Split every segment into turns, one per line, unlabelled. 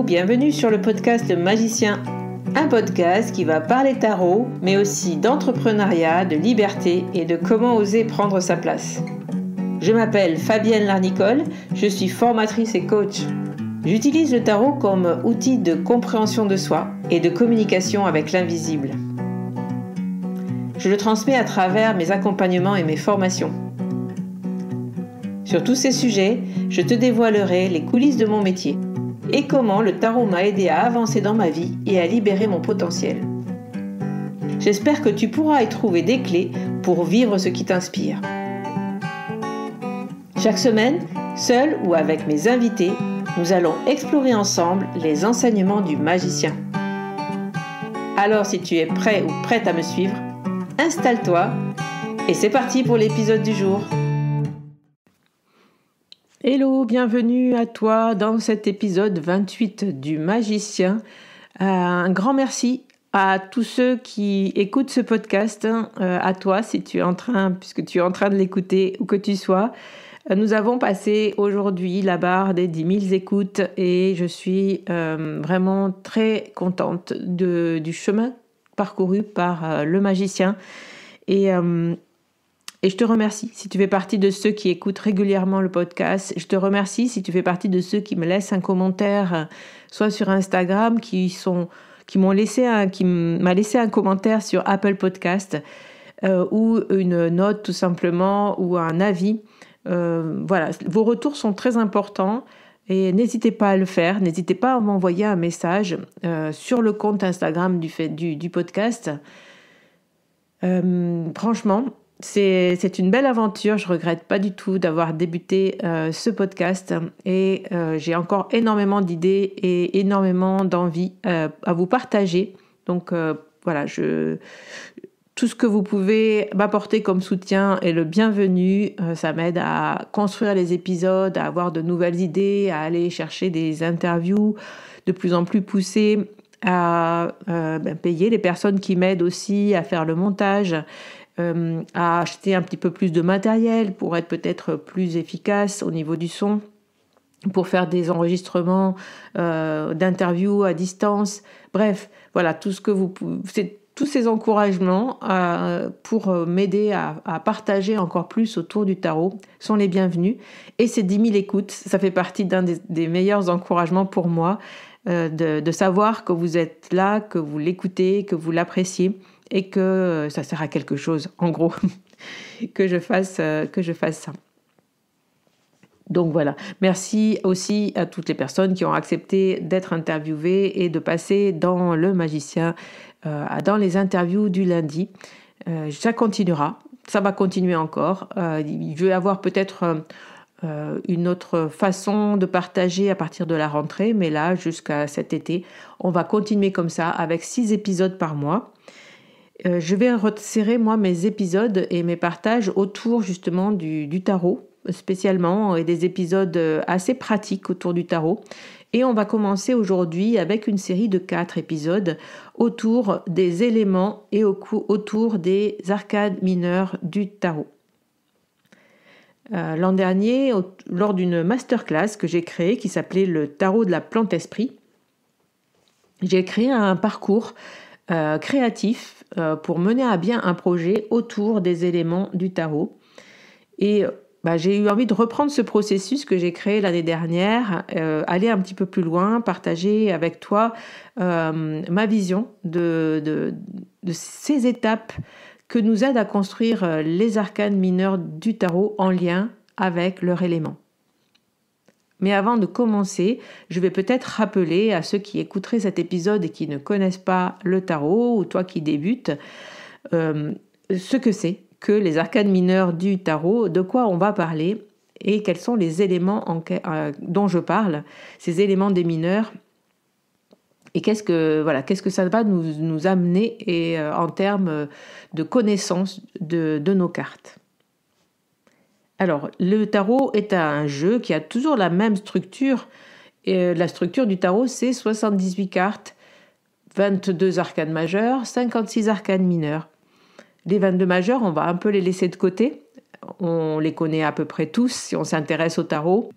bienvenue sur le podcast Magicien, un podcast qui va parler tarot, mais aussi d'entrepreneuriat, de liberté et de comment oser prendre sa place. Je m'appelle Fabienne Larnicole, je suis formatrice et coach. J'utilise le tarot comme outil de compréhension de soi et de communication avec l'invisible. Je le transmets à travers mes accompagnements et mes formations. Sur tous ces sujets, je te dévoilerai les coulisses de mon métier et comment le tarot m'a aidé à avancer dans ma vie et à libérer mon potentiel. J'espère que tu pourras y trouver des clés pour vivre ce qui t'inspire. Chaque semaine, seul ou avec mes invités, nous allons explorer ensemble les enseignements du magicien. Alors si tu es prêt ou prête à me suivre, installe-toi et c'est parti pour l'épisode du jour. Hello, bienvenue à toi dans cet épisode 28 du magicien. Un grand merci à tous ceux qui écoutent ce podcast, à toi puisque tu es en train de l'écouter où que tu sois. Nous avons passé aujourd'hui la barre des 10 000 écoutes et je suis vraiment très contente du chemin parcouru par le magicien. Et je te remercie si tu fais partie de ceux qui écoutent régulièrement le podcast. Je te remercie si tu fais partie de ceux qui me laissent un commentaire, soit sur Instagram, qui m'a laissé un commentaire sur Apple Podcast, ou une note tout simplement, ou un avis. Voilà, vos retours sont très importants et n'hésitez pas à le faire. N'hésitez pas à m'envoyer un message sur le compte Instagram du podcast. Franchement, c'est une belle aventure. Je regrette pas du tout d'avoir débuté ce podcast et j'ai encore énormément d'idées et énormément d'envie à vous partager. Donc voilà, tout ce que vous pouvez m'apporter comme soutien est le bienvenu. Ça m'aide à construire les épisodes, à avoir de nouvelles idées, à aller chercher des interviews de plus en plus poussées, à payer les personnes qui m'aident aussi à faire le montage, à acheter un petit peu plus de matériel pour être peut-être plus efficace au niveau du son, pour faire des enregistrements d'interviews à distance. Bref, voilà, tout ce que vous pouvez, tous ces encouragements pour m'aider à partager encore plus autour du tarot sont les bienvenus. Et ces 10 000 écoutes, ça fait partie d'un des meilleurs encouragements pour moi, de savoir que vous êtes là, que vous l'écoutez, que vous l'appréciez et que ça sert à quelque chose, en gros, que je fasse ça. Donc voilà, merci aussi à toutes les personnes qui ont accepté d'être interviewées et de passer dans le magicien, dans les interviews du lundi. Ça continuera, ça va continuer encore. Je vais avoir peut-être une autre façon de partager à partir de la rentrée, mais là, jusqu'à cet été, on va continuer comme ça avec 6 épisodes par mois. Je vais resserrer, moi, mes épisodes et mes partages autour justement du tarot, spécialement, et des épisodes assez pratiques autour du tarot. Et on va commencer aujourd'hui avec une série de 4 épisodes autour des éléments et autour des arcanes mineures du tarot. L'an dernier, lors d'une masterclass que j'ai créée qui s'appelait le tarot de la plante esprit, j'ai créé un parcours créatif pour mener à bien un projet autour des éléments du tarot. Et j'ai eu envie de reprendre ce processus que j'ai créé l'année dernière, aller un petit peu plus loin, partager avec toi ma vision de ces étapes que nous aident à construire les arcanes mineurs du tarot en lien avec leur élément. Mais avant de commencer, je vais peut-être rappeler à ceux qui écouteraient cet épisode et qui ne connaissent pas le tarot, ou toi qui débutes, ce que c'est que les arcanes mineures du tarot, de quoi on va parler et quels sont les éléments dont je parle, ces éléments des mineurs, et qu'est-ce que ça va nous amener et, en termes de connaissance de nos cartes. Alors, le tarot est un jeu qui a toujours la même structure. Et la structure du tarot, c'est 78 cartes, 22 arcanes majeures, 56 arcanes mineures. Les 22 majeures, on va un peu les laisser de côté. On les connaît à peu près tous si on s'intéresse au tarot.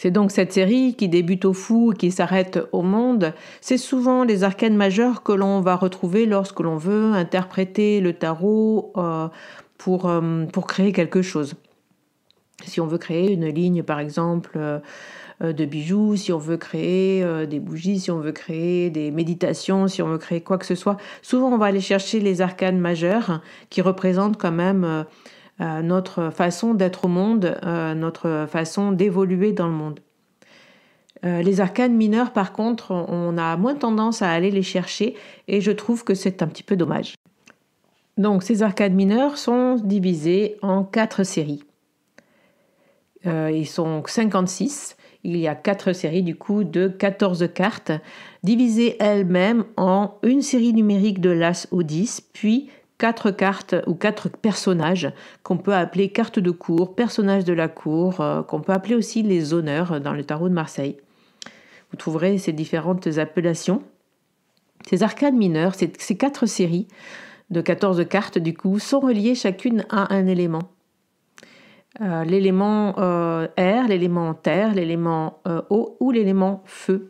C'est donc cette série qui débute au fou et qui s'arrête au monde. C'est souvent les arcanes majeurs que l'on va retrouver lorsque l'on veut interpréter le tarot pour créer quelque chose. Si on veut créer une ligne, par exemple, de bijoux, si on veut créer des bougies, si on veut créer des méditations, si on veut créer quoi que ce soit, souvent on va aller chercher les arcanes majeurs qui représentent quand même notre façon d'être au monde, notre façon d'évoluer dans le monde. Les arcanes mineurs, par contre, on a moins tendance à aller les chercher et je trouve que c'est un petit peu dommage. Donc ces arcanes mineurs sont divisés en 4 séries. Ils sont 56. Il y a 4 séries du coup de 14 cartes, divisées elles-mêmes en une série numérique de l'As au 10, puis 4 cartes ou 4 personnages qu'on peut appeler cartes de cour, personnages de la cour, qu'on peut appeler aussi les honneurs dans le tarot de Marseille. Vous trouverez ces différentes appellations. Ces arcanes mineures, ces 4 séries de 14 cartes du coup, sont reliées chacune à un élément. L'élément air, l'élément terre, l'élément eau ou l'élément feu.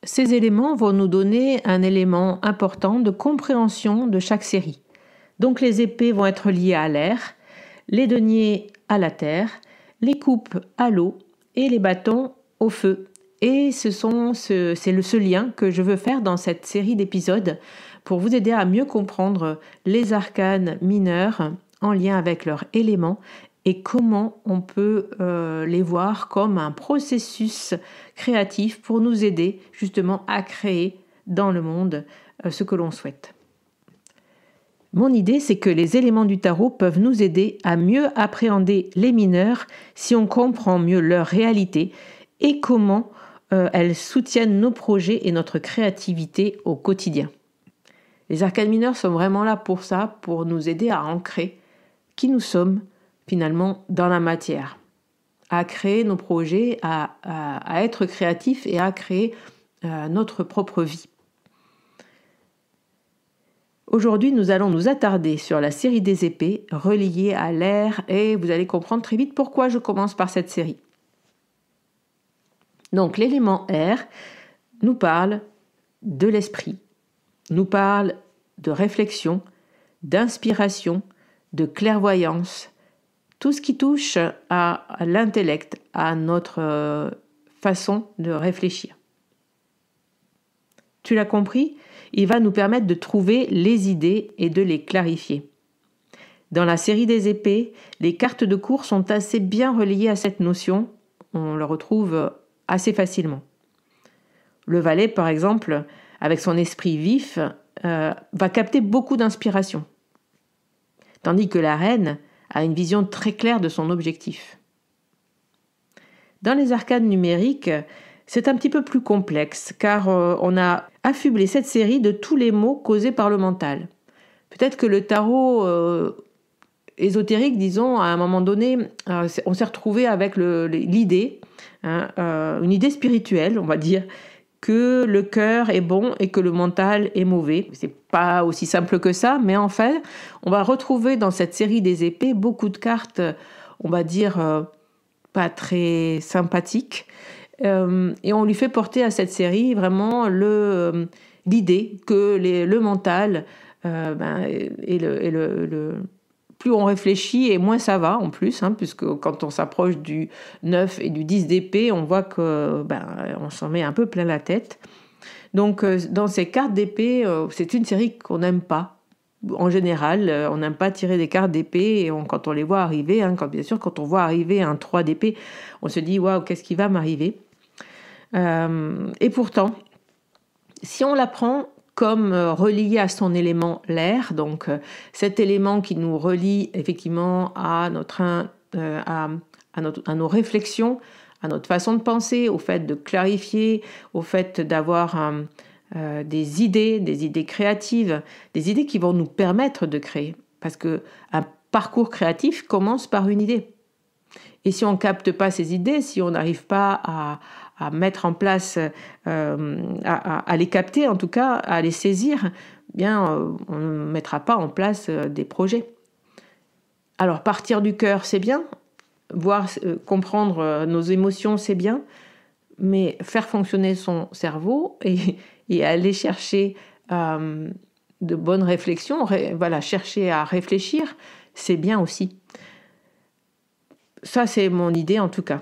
Ces éléments vont nous donner un élément important de compréhension de chaque série. Donc les épées vont être liées à l'air, les deniers à la terre, les coupes à l'eau et les bâtons au feu. Et c'est ce lien que je veux faire dans cette série d'épisodes pour vous aider à mieux comprendre les arcanes mineurs en lien avec leurs éléments et comment on peut les voir comme un processus créatif pour nous aider justement à créer dans le monde ce que l'on souhaite. Mon idée, c'est que les éléments du tarot peuvent nous aider à mieux appréhender les mineurs si on comprend mieux leur réalité et comment elles soutiennent nos projets et notre créativité au quotidien. Les arcanes mineurs sont vraiment là pour ça, pour nous aider à ancrer qui nous sommes finalement dans la matière, à créer nos projets, à être créatifs et à créer notre propre vie. Aujourd'hui, nous allons nous attarder sur la série des épées reliée à l'air et vous allez comprendre très vite pourquoi je commence par cette série. Donc l'élément air nous parle de l'esprit, nous parle de réflexion, d'inspiration, de clairvoyance, tout ce qui touche à l'intellect, à notre façon de réfléchir. Tu l'as compris, il va nous permettre de trouver les idées et de les clarifier. Dans la série des épées, les cartes de cour sont assez bien reliées à cette notion, on le retrouve assez facilement. Le valet, par exemple, avec son esprit vif, va capter beaucoup d'inspiration. Tandis que la reine a une vision très claire de son objectif. Dans les arcanes numériques, c'est un petit peu plus complexe, car on a affublé cette série de tous les maux causés par le mental. Peut-être que le tarot ésotérique, disons, à un moment donné, on s'est retrouvé avec l'idée, une idée spirituelle, on va dire, que le cœur est bon et que le mental est mauvais. C'est pas aussi simple que ça, mais en fait, on va retrouver dans cette série des épées beaucoup de cartes, on va dire, pas très sympathiques, et on lui fait porter à cette série vraiment l'idée que le mental plus on réfléchit et moins ça va en plus, puisque quand on s'approche du 9 et du 10 d'épée, on voit que on s'en met un peu plein la tête. Donc dans ces cartes d'épée, c'est une série qu'on n'aime pas. En général, on n'aime pas tirer des cartes d'épée et quand on les voit arriver, bien sûr quand on voit arriver un 3 d'épée, on se dit « Waouh, qu'est-ce qui va m'arriver ?» Et pourtant, si on la prend comme relié à son élément l'air, donc cet élément qui nous relie effectivement à nos réflexions, à notre façon de penser, au fait de clarifier, au fait d'avoir des idées créatives, des idées qui vont nous permettre de créer. Parce qu'un parcours créatif commence par une idée. Et si on ne capte pas ces idées, si on n'arrive pas à mettre en place, à les capter en tout cas, à les saisir, on ne mettra pas en place des projets. Alors partir du cœur, c'est bien, comprendre nos émotions, c'est bien, mais faire fonctionner son cerveau et aller chercher de bonnes réflexions, chercher à réfléchir, c'est bien aussi. Ça, c'est mon idée en tout cas.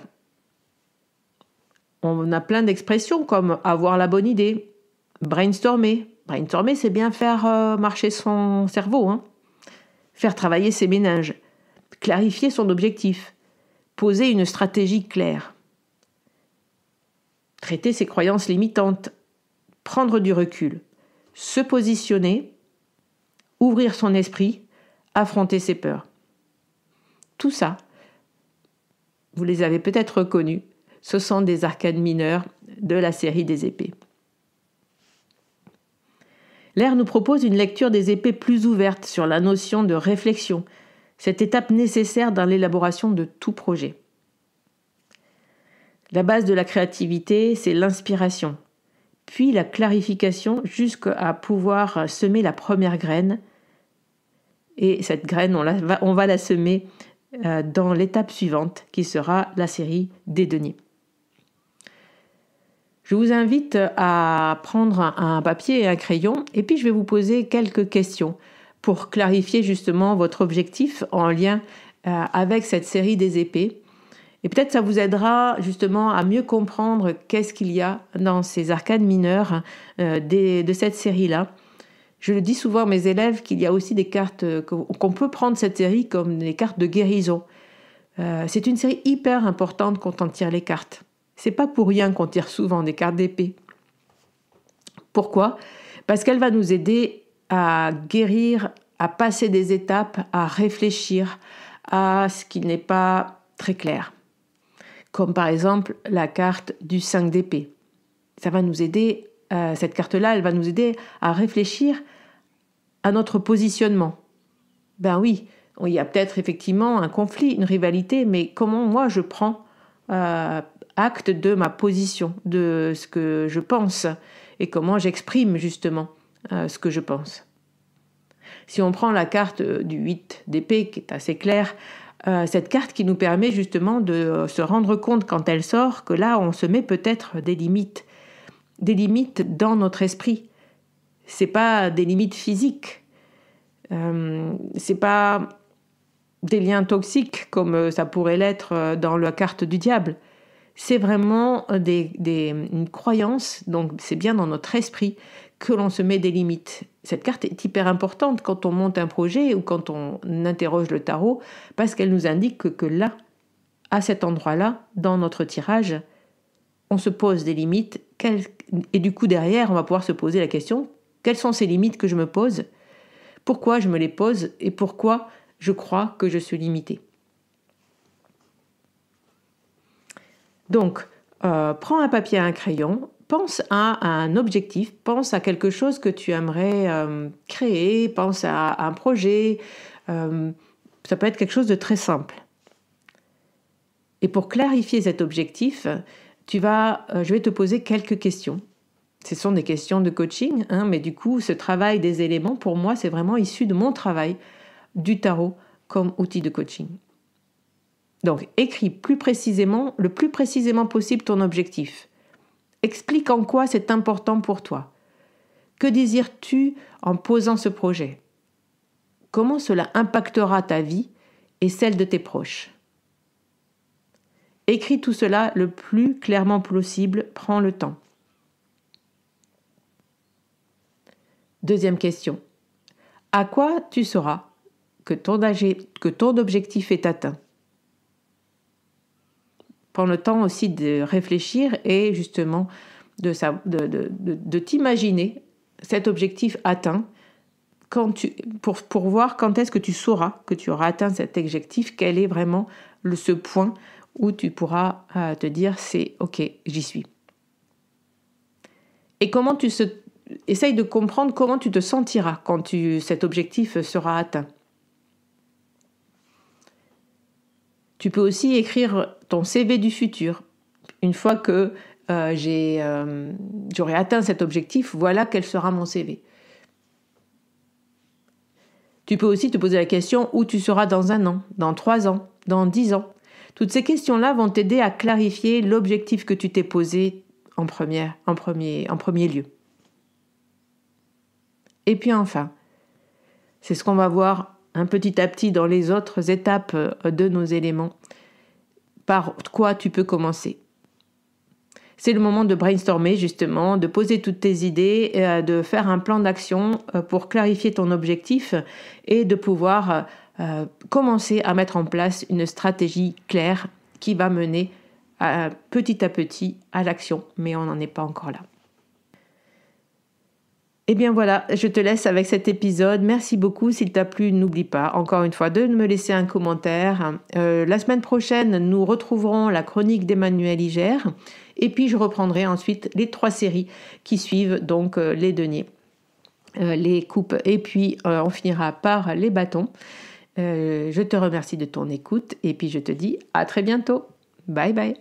On a plein d'expressions comme avoir la bonne idée, brainstormer. Brainstormer, c'est bien faire marcher son cerveau, hein. Faire travailler ses méninges, clarifier son objectif, poser une stratégie claire, traiter ses croyances limitantes, prendre du recul, se positionner, ouvrir son esprit, affronter ses peurs. Tout ça, vous les avez peut-être reconnus, ce sont des arcanes mineures de la série des épées. L'air nous propose une lecture des épées plus ouverte sur la notion de réflexion, cette étape nécessaire dans l'élaboration de tout projet. La base de la créativité, c'est l'inspiration, puis la clarification jusqu'à pouvoir semer la première graine. Et cette graine, on va la semer dans l'étape suivante, qui sera la série des deniers. Je vous invite à prendre un papier et un crayon, et puis je vais vous poser quelques questions pour clarifier justement votre objectif en lien avec cette série des épées. Et peut-être ça vous aidera justement à mieux comprendre qu'est-ce qu'il y a dans ces arcanes mineures de cette série-là. Je le dis souvent à mes élèves qu'il y a aussi des cartes, qu'on peut prendre cette série comme des cartes de guérison. C'est une série hyper importante quand on tire les cartes. C'est pas pour rien qu'on tire souvent des cartes d'épée. Pourquoi ? Parce qu'elle va nous aider à guérir, à passer des étapes, à réfléchir à ce qui n'est pas très clair. Comme par exemple la carte du 5 d'épée. Ça va nous aider, cette carte-là, elle va nous aider à réfléchir à notre positionnement. Ben oui, il y a peut-être effectivement un conflit, une rivalité, mais comment moi je prends acte de ma position, de ce que je pense et comment j'exprime justement ce que je pense. Si on prend la carte du 8 d'épée qui est assez claire, cette carte qui nous permet justement de se rendre compte quand elle sort que là on se met peut-être des limites dans notre esprit. C'est pas des limites physiques, c'est pas des liens toxiques comme ça pourrait l'être dans la carte du diable. C'est vraiment une croyance, donc c'est bien dans notre esprit que l'on se met des limites. Cette carte est hyper importante quand on monte un projet ou quand on interroge le tarot, parce qu'elle nous indique que là, à cet endroit-là, dans notre tirage, on se pose des limites, et du coup derrière, on va pouvoir se poser la question, quelles sont ces limites que je me pose ? Pourquoi je me les pose et pourquoi je crois que je suis limitée ? Donc, prends un papier et un crayon, pense à un objectif, pense à quelque chose que tu aimerais créer, pense à un projet. Ça peut être quelque chose de très simple. Et pour clarifier cet objectif, je vais te poser quelques questions. Ce sont des questions de coaching, mais du coup, ce travail des éléments, pour moi, c'est vraiment issu de mon travail du tarot comme outil de coaching. Donc, écris le plus précisément possible ton objectif. Explique en quoi c'est important pour toi. Que désires-tu en posant ce projet ? Comment cela impactera ta vie et celle de tes proches ? Écris tout cela le plus clairement possible, prends le temps. Deuxième question. À quoi tu sauras que ton objectif est atteint ? Prends le temps aussi de réfléchir et justement de t'imaginer cet objectif atteint pour voir quand est-ce que tu sauras que tu auras atteint cet objectif, quel est vraiment ce point où tu pourras te dire c'est ok, j'y suis. Et essaye de comprendre comment tu te sentiras quand cet objectif sera atteint. Tu peux aussi écrire ton CV du futur. Une fois que j'aurai atteint cet objectif, voilà quel sera mon CV. Tu peux aussi te poser la question où tu seras dans 1 an, dans 3 ans, dans 10 ans. Toutes ces questions-là vont t'aider à clarifier l'objectif que tu t'es posé en premier lieu. Et puis enfin, c'est ce qu'on va voir un petit à petit dans les autres étapes de nos éléments. Par quoi tu peux commencer? C'est le moment de brainstormer justement, de poser toutes tes idées, de faire un plan d'action pour clarifier ton objectif et de pouvoir commencer à mettre en place une stratégie claire qui va mener petit à petit à l'action, mais on n'en est pas encore là. Et bien voilà, je te laisse avec cet épisode. Merci beaucoup. S'il t'a plu, n'oublie pas, encore une fois, de me laisser un commentaire. La semaine prochaine, nous retrouverons la chronique d'Emmanuel Igère. Et puis, je reprendrai ensuite les 3 séries qui suivent, donc les deniers, les coupes. Et puis, on finira par les bâtons. Je te remercie de ton écoute. Et puis, je te dis à très bientôt. Bye bye.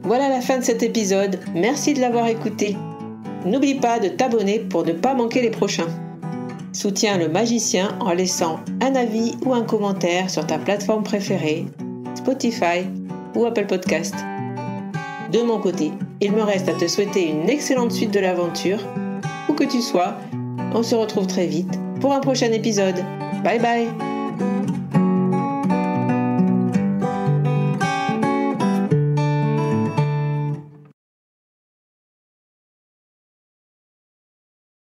Voilà la fin de cet épisode. Merci de l'avoir écouté. N'oublie pas de t'abonner pour ne pas manquer les prochains. Soutiens le magicien en laissant un avis ou un commentaire sur ta plateforme préférée, Spotify ou Apple Podcast. De mon côté, il me reste à te souhaiter une excellente suite de l'aventure. Où que tu sois, on se retrouve très vite pour un prochain épisode. Bye bye!